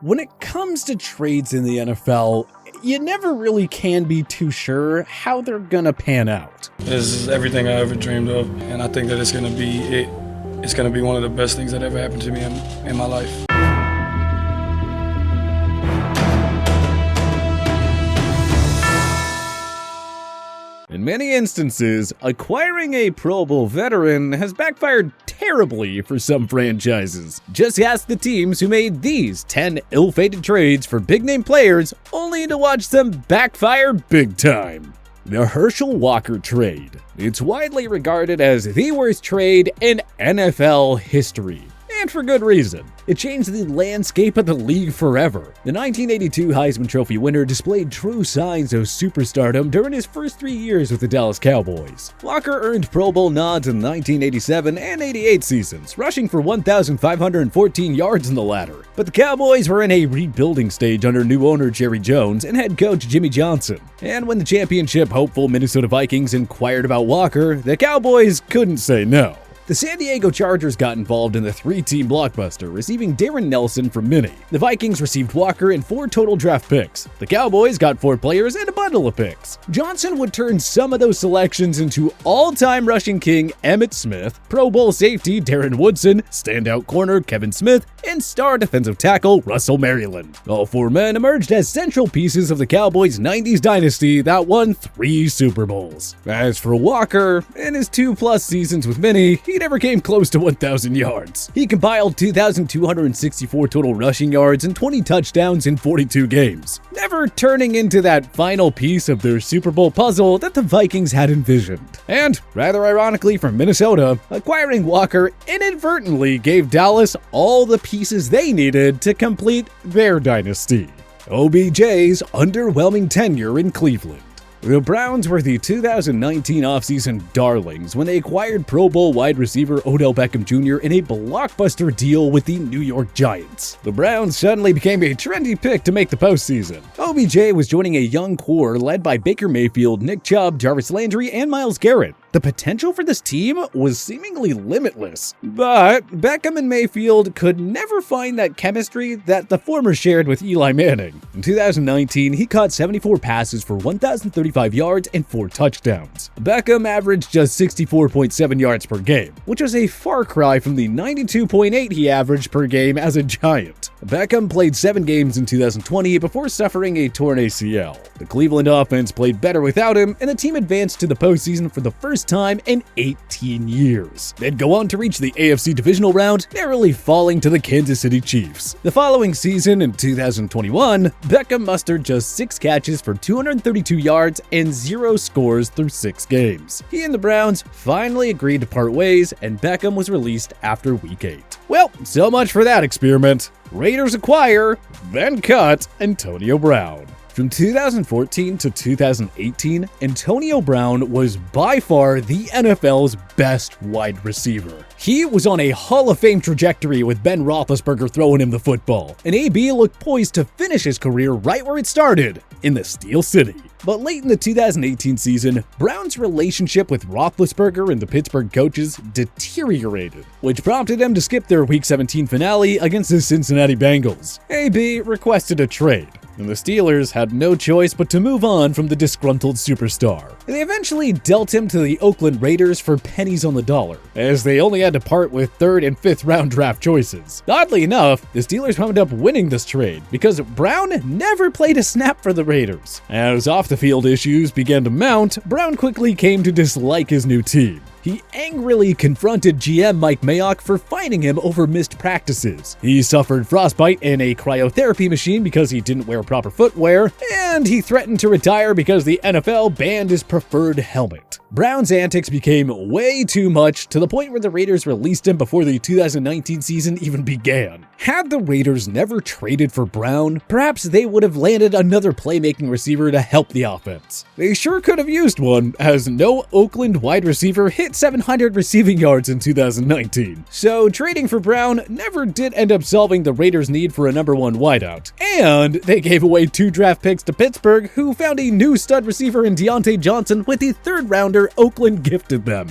When it comes to trades in the NFL, you never really can be too sure how they're gonna pan out. This is everything I ever dreamed of, and I think that it's gonna be it. It's gonna be one of the best things that ever happened to me in my life. In many instances, acquiring a Pro Bowl veteran has backfired terribly for some franchises. Just ask the teams who made these 10 ill-fated trades for big-name players, only to watch them backfire big time. The Herschel Walker trade. It's widely regarded as the worst trade in NFL history. And for good reason. It changed the landscape of the league forever. The 1982 Heisman Trophy winner displayed true signs of superstardom during his first 3 years with the Dallas Cowboys. Walker earned Pro Bowl nods in the 1987 and 88 seasons, rushing for 1,514 yards in the latter. But the Cowboys were in a rebuilding stage under new owner Jerry Jones and head coach Jimmy Johnson. And when the championship hopeful Minnesota Vikings inquired about Walker, the Cowboys couldn't say no. The San Diego Chargers got involved in the 3-team blockbuster, receiving Darren Nelson from Minnie. The Vikings received Walker and 4 total draft picks. The Cowboys got 4 players and a bundle of picks. Johnson would turn some of those selections into all-time rushing king Emmitt Smith, Pro Bowl safety Darren Woodson, standout corner Kevin Smith, and star defensive tackle Russell Maryland. All 4 men emerged as central pieces of the Cowboys' 90s dynasty that won 3 Super Bowls. As for Walker, in his 2+ seasons with Minnie, he never came close to 1,000 yards. He compiled 2,264 total rushing yards and 20 touchdowns in 42 games, never turning into that final piece of their Super Bowl puzzle that the Vikings had envisioned. And, rather ironically for Minnesota, acquiring Walker inadvertently gave Dallas all the pieces they needed to complete their dynasty. OBJ'S underwhelming tenure in Cleveland. The Browns were the 2019 offseason darlings when they acquired Pro Bowl wide receiver Odell Beckham Jr. in a blockbuster deal with the New York Giants. The Browns suddenly became a trendy pick to make the postseason. OBJ was joining a young core led by Baker Mayfield, Nick Chubb, Jarvis Landry, and Myles Garrett. The potential for this team was seemingly limitless, but Beckham and Mayfield could never find that chemistry that the former shared with Eli Manning. In 2019, he caught 74 passes for 1,035 yards and 4 touchdowns. Beckham averaged just 64.7 yards per game, which was a far cry from the 92.8 he averaged per game as a Giant. Beckham played 7 games in 2020 before suffering a torn ACL. The Cleveland offense played better without him, and the team advanced to the postseason for the first time in 18 years. They'd go on to reach the AFC divisional round, narrowly falling to the Kansas City Chiefs. The following season, in 2021, Beckham mustered just 6 catches for 232 yards and 0 scores through 6 games. He and the Browns finally agreed to part ways, and Beckham was released after Week 8. Well, so much for that experiment. Raiders acquire, then cut Antonio Brown. From 2014 to 2018, Antonio Brown was by far the NFL's best wide receiver. He was on a Hall of Fame trajectory with Ben Roethlisberger throwing him the football, and AB looked poised to finish his career right where it started, in the Steel City. But late in the 2018 season, Brown's relationship with Roethlisberger and the Pittsburgh coaches deteriorated, which prompted them to skip their Week 17 finale against the Cincinnati Bengals. AB requested a trade, and the Steelers had no choice but to move on from the disgruntled superstar. They eventually dealt him to the Oakland Raiders for pennies on the dollar, as they only had to part with 3rd and 5th round draft choices. Oddly enough, the Steelers wound up winning this trade because Brown never played a snap for the Raiders. As off-the-field issues began to mount, Brown quickly came to dislike his new team. He angrily confronted GM Mike Mayock for fining him over missed practices. He suffered frostbite in a cryotherapy machine because he didn't wear proper footwear, and he threatened to retire because the NFL banned his preferred helmet. Brown's antics became way too much, to the point where the Raiders released him before the 2019 season even began. Had the Raiders never traded for Brown, perhaps they would have landed another playmaking receiver to help the offense. They sure could have used one, as no Oakland wide receiver hit 700 receiving yards in 2019. So trading for Brown never did end up solving the Raiders' need for a number 1 wideout. And they gave away 2 draft picks to Pittsburgh, who found a new stud receiver in Deontay Johnson with the 3rd rounder Oakland gifted them.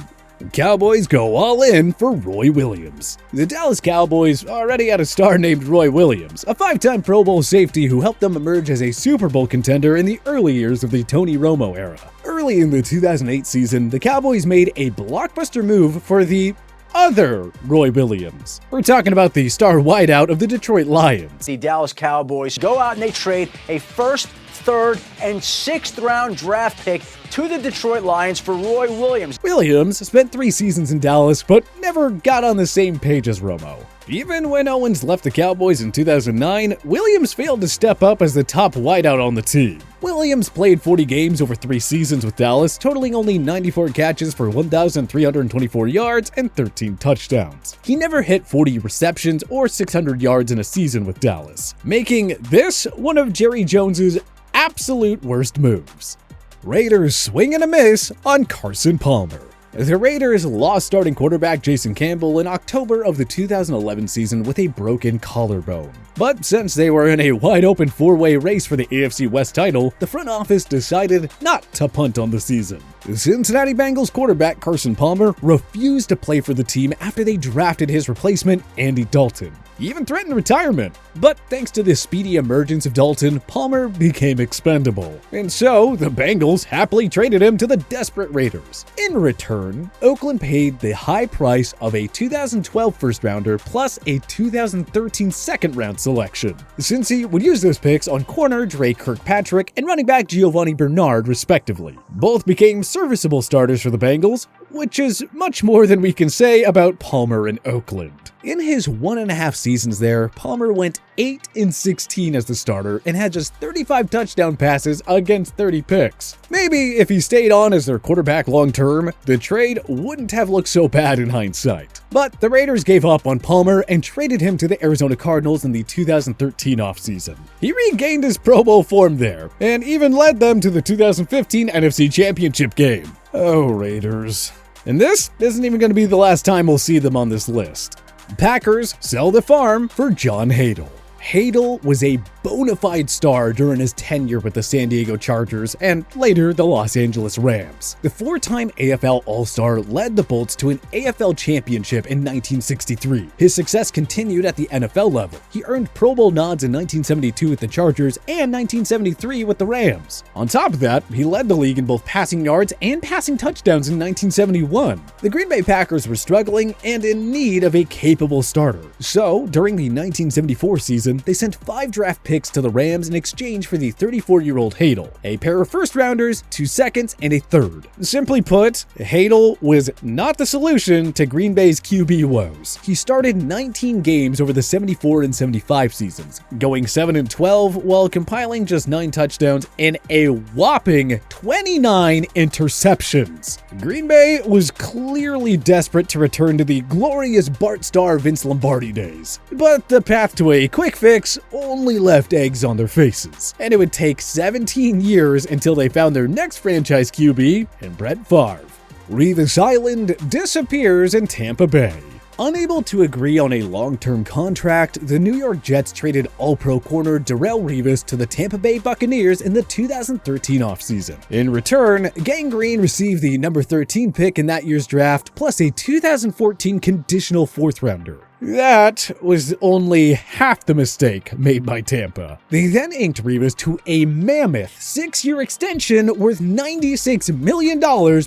Cowboys go all in for Roy Williams. The Dallas Cowboys already had a star named Roy Williams, a 5-time Pro Bowl safety who helped them emerge as a Super Bowl contender in the early years of the Tony Romo era. Early in the 2008 season, the Cowboys made a blockbuster move for the other Roy Williams. We're talking about the star wideout of the Detroit Lions. The Dallas Cowboys go out and they trade a first, third, and sixth round draft pick to the Detroit Lions for Roy Williams. Williams spent 3 seasons in Dallas, but never got on the same page as Romo. Even when Owens left the Cowboys in 2009, Williams failed to step up as the top wideout on the team. Williams played 40 games over 3 seasons with Dallas, totaling only 94 catches for 1,324 yards and 13 touchdowns. He never hit 40 receptions or 600 yards in a season with Dallas, making this one of Jerry Jones's absolute worst moves. Raiders swing and a miss on Carson Palmer. The Raiders lost starting quarterback Jason Campbell in October of the 2011 season with a broken collarbone. But since they were in a wide-open 4-way race for the AFC West title, the front office decided not to punt on the season. The Cincinnati Bengals quarterback Carson Palmer refused to play for the team after they drafted his replacement, Andy Dalton. He even threatened retirement. But thanks to the speedy emergence of Dalton, Palmer became expendable. And so, the Bengals happily traded him to the desperate Raiders. In return, Oakland paid the high price of a 2012 first-rounder plus a 2013 second-round selection. Cincy would use those picks on corner Dre Kirkpatrick and running back Giovanni Bernard, respectively. Both became serviceable starters for the Bengals, which is much more than we can say about Palmer in Oakland. In his 1.5 seasons there, Palmer went 8-16 as the starter and had just 35 touchdown passes against 30 picks. Maybe if he stayed on as their quarterback long term, the trade wouldn't have looked so bad in hindsight. But the Raiders gave up on Palmer and traded him to the Arizona Cardinals in the 2013 offseason. He regained his Pro Bowl form there and even led them to the 2015 NFC Championship game. Oh, Raiders. And this isn't even going to be the last time we'll see them on this list. Packers sell the farm for John HADL. HADL was a bona fide star during his tenure with the San Diego Chargers and later the Los Angeles Rams. The 4-time AFL All-Star led the Bolts to an AFL championship in 1963. His success continued at the NFL level. He earned Pro Bowl nods in 1972 with the Chargers and 1973 with the Rams. On top of that, he led the league in both passing yards and passing touchdowns in 1971. The Green Bay Packers were struggling and in need of a capable starter. So, during the 1974 season, they sent 5 draft picks to the Rams in exchange for the 34-year-old HADL, a pair of first-rounders, 2 seconds, and a third. Simply put, HADL was not the solution to Green Bay's QB woes. He started 19 games over the 74 and 75 seasons, going 7-12 while compiling just 9 touchdowns and a whopping 29 interceptions. Green Bay was clearly desperate to return to the glorious Bart Starr Vince Lombardi days, but the path to a quick fix only left eggs on their faces, and it would take 17 years until they found their next franchise QB in Brett Favre. Revis Island disappears in Tampa Bay. Unable to agree on a long-term contract, the New York Jets traded All-Pro corner Darrelle Revis to the Tampa Bay Buccaneers in the 2013 offseason. In return, Gang Green received the number 13 pick in that year's draft, plus a 2014 conditional 4th-rounder. That was only half the mistake made by Tampa. They then inked Revis to a mammoth 6-year extension worth $96 million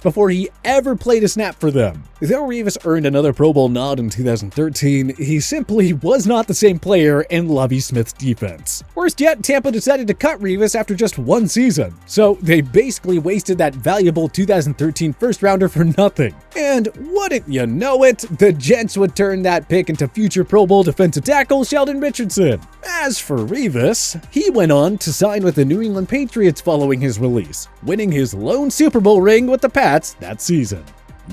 before he ever played a snap for them. Though Revis earned another Pro Bowl nod in 2013, he simply was not the same player in Lovie Smith's defense. Worst yet, Tampa decided to cut Revis after just 1 season, so they basically wasted that valuable 2013 first-rounder for nothing. And wouldn't you know it, the Jets would turn that pick into future Pro Bowl defensive tackle Sheldon Richardson. As for Revis, he went on to sign with the New England Patriots following his release, winning his lone Super Bowl ring with the Pats that season.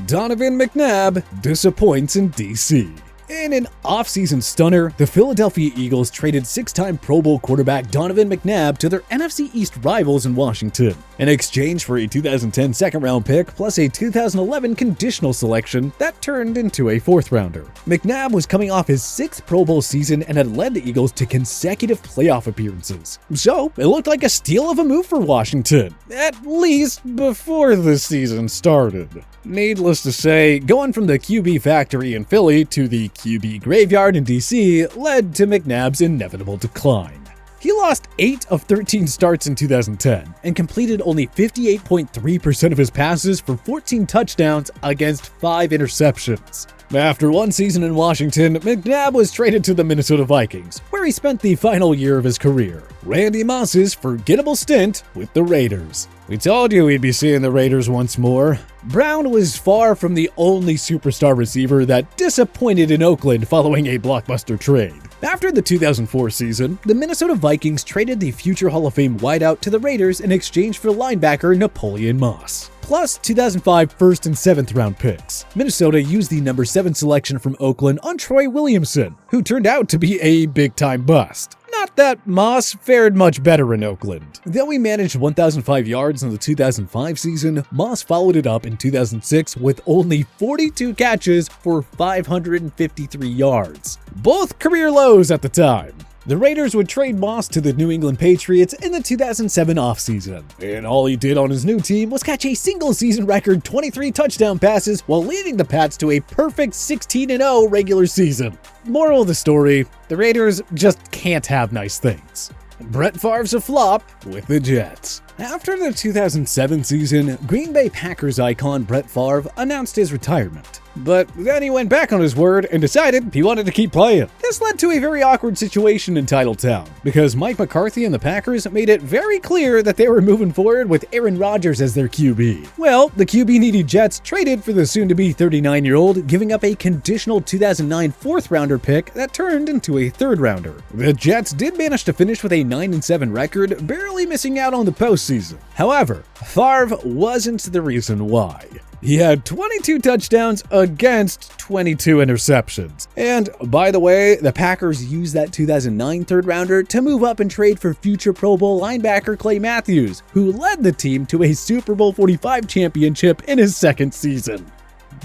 Donovan McNabb disappoints in DC. In an offseason stunner, the Philadelphia Eagles traded 6-time Pro Bowl quarterback Donovan McNabb to their NFC East rivals in Washington, in exchange for a 2010 second-round pick plus a 2011 conditional selection that turned into a fourth-rounder. McNabb was coming off his 6th Pro Bowl season and had led the Eagles to consecutive playoff appearances, so it looked like a steal of a move for Washington, at least before the season started. Needless to say, going from the QB factory in Philly to the QB graveyard in DC led to McNabb's inevitable decline. He lost 8 of 13 starts in 2010 and completed only 58.3% of his passes for 14 touchdowns against 5 interceptions. After one season in Washington, McNabb was traded to the Minnesota Vikings, where he spent the final year of his career, Randy Moss's forgettable stint with the Raiders. We told you we'd be seeing the Raiders once more. Brown was far from the only superstar receiver that disappointed in Oakland following a blockbuster trade. After the 2004 season, the Minnesota Vikings traded the future Hall of Fame wideout to the Raiders in exchange for linebacker Napoleon Moss, plus 2005 first and 7th round picks. Minnesota used the number 7 selection from Oakland on Troy Williamson, who turned out to be a big-time bust. Not that Moss fared much better in Oakland. Though he managed 1,005 yards in the 2005 season, Moss followed it up in 2006 with only 42 catches for 553 yards. Both career lows at the time. The Raiders would trade Moss to the New England Patriots in the 2007 offseason, and all he did on his new team was catch a single-season record 23 touchdown passes while leading the Pats to a perfect 16-0 regular season. Moral of the story, the Raiders just can't have nice things. Brett Favre's a flop with the Jets. After the 2007 season, Green Bay Packers icon Brett Favre announced his retirement. But then he went back on his word and decided he wanted to keep playing. This led to a very awkward situation in Titletown, because Mike McCarthy and the Packers made it very clear that they were moving forward with Aaron Rodgers as their QB. Well, the QB-needy Jets traded for the soon-to-be 39-year-old, giving up a conditional 2009 4th-rounder pick that turned into a 3rd-rounder. The Jets did manage to finish with a 9-7 record, barely missing out on the postseason. However, Favre wasn't the reason why. He had 22 touchdowns against 22 interceptions. And by the way, the Packers used that 2009 3rd-rounder to move up and trade for future Pro Bowl linebacker Clay Matthews, who led the team to a Super Bowl 45 championship in his 2nd season.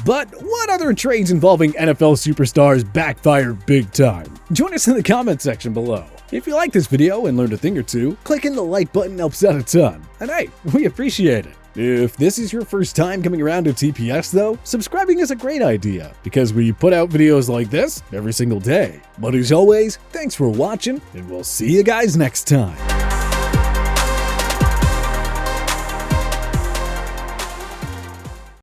But what other trades involving NFL superstars backfired big time? Join us in the comment section below. If you like this video and learned a thing or two, clicking the like button helps out a ton. And hey, we appreciate it. If this is your first time coming around to TPS though, subscribing is a great idea because we put out videos like this every single day. But as always, thanks for watching and we'll see you guys next time.